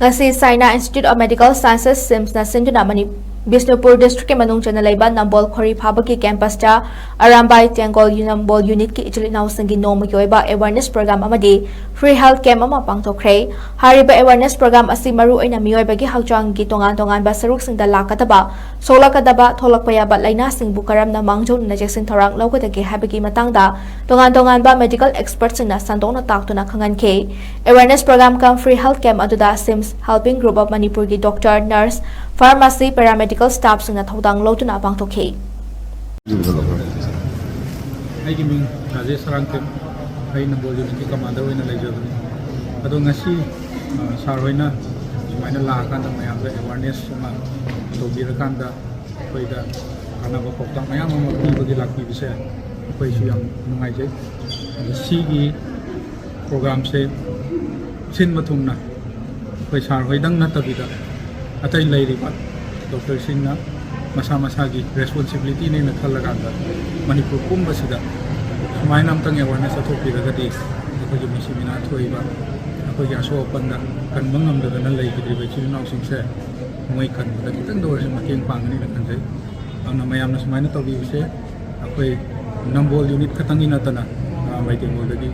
ngasi China Institute of Medical Sciences SIMS na sinduna mani Bisnupur district ke manung chana laiba nambol khori phaba ki campus ta arambai tiangol nambol unit ki ichili naw sangi noma ki oiba awareness program amadi free health camp ama pangthokre hariba awareness program asi maru oina mioi bagi hawchang gi tongan ba saruk singda lakataba solakadaba tholakpaya ba laina sing bukaram na mangjon na jeksin thorang lawkadagi habagi matangda tongan ba medical experts na sandona taktuna khangan ke awareness program kam free health camp aduda SIMS helping group of Manipur ki doctor nurse pharmacy paramedical staff sing na thodang lotuna pangthokhe ai gi ming rajesh sarangkem ai na bol unit ki commander oina leijabani ado ngasi sar hoina sumaina la kan da mayam da awareness ma to birakanda koida kana ba pokta mayam ma bi bagi lakbi bise koi su yang nungai je si gi program se sin mathungna koi sar hoidang na tabida atai leiriba doctor singna masa gi responsibility ne na khalaganda manipur kumbasida sumaina amtang awareness athopiragadi akogi misimina thoiba akogi aso panda kan mangam da na leigidriba chilnaw singse moi kan da kitang dor se makeng pangani na kanjai amna mayam na sumaina tawbi se akoi nambol unit katangi na tana mai te mo dagi